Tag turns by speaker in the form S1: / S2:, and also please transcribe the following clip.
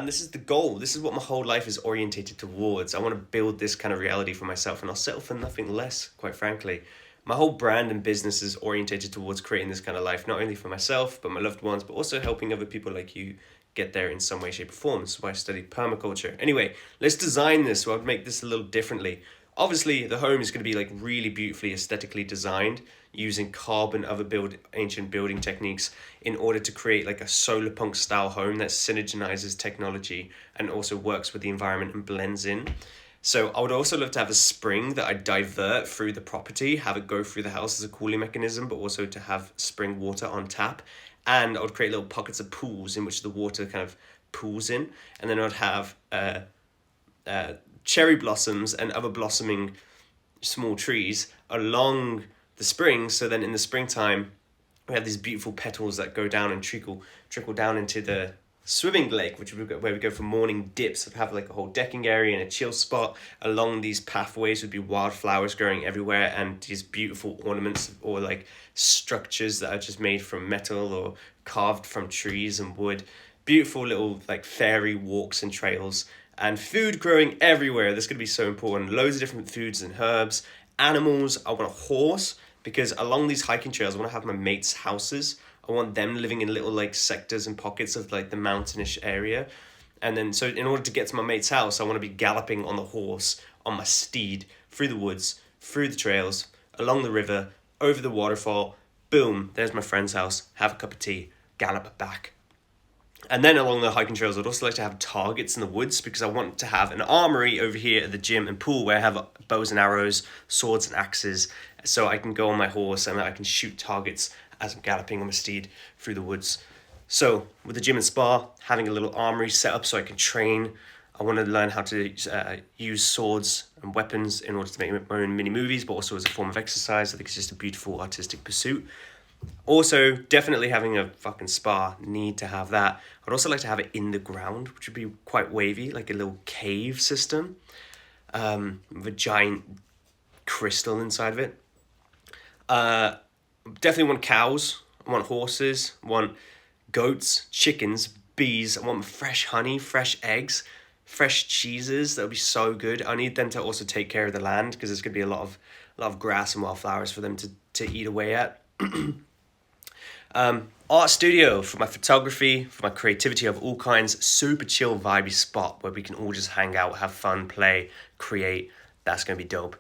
S1: And this is the goal. This is what my whole life is orientated towards. I want to build this kind of reality for myself, and I'll settle for nothing less, quite frankly. My whole brand and business is orientated towards creating this kind of life, not only for myself, but my loved ones, but also helping other people like you get there in some way, shape, or form. That's why I studied permaculture. Anyway, let's design this. So I'd make this a little differently. Obviously, the home is going to be like really beautifully aesthetically designed using carbon, other ancient building techniques in order to create like a solar punk style home that synergizes technology and also works with the environment and blends in. So I would also love to have a spring that I divert through the property, have it go through the house as a cooling mechanism, but also to have spring water on tap. And I would create little pockets of pools in which the water kind of pools in. And then I'd have cherry blossoms and other blossoming small trees along the springs. So then in the springtime, we have these beautiful petals that go down and trickle down into the swimming lake, which would where we go for morning dips. I'd have like a whole decking area and a chill spot. Along these pathways would be wildflowers growing everywhere and these beautiful ornaments or like structures that are just made from metal or carved from trees and wood. Beautiful little like fairy walks and trails and food growing everywhere. This is going to be so important. Loads of different foods and herbs. Animals. I want a horse because along these hiking trails, I want to have my mates' houses. I want them living in little like sectors and pockets of like the mountainish area. And then so in order to get to my mate's house, I want to be galloping on the horse, on my steed, through the woods, through the trails, along the river, over the waterfall. Boom, there's my friend's house. Have a cup of tea, gallop back. And then along the hiking trails, I'd also like to have targets in the woods because I want to have an armory over here at the gym and pool where I have bows and arrows, swords and axes, so I can go on my horse and I can shoot targets as I'm galloping on my steed through the woods. So with the gym and spa, having a little armory set up so I can train. I want to learn how to use swords and weapons in order to make my own mini movies, but also as a form of exercise. I think it's just a beautiful artistic pursuit. Also, definitely having a fucking spa, need to have that. I'd also like to have it in the ground, which would be quite wavy, like a little cave system with a giant crystal inside of it. Definitely want cows, I want horses, I want goats, chickens, bees, I want fresh honey, fresh eggs, fresh cheeses. That would be so good. I need them to also take care of the land because there's going to be a lot of grass and wildflowers for them to eat away at. Art studio for my photography, for my creativity of all kinds. Super chill, vibey spot where we can all just hang out, have fun, play, create. That's going to be dope.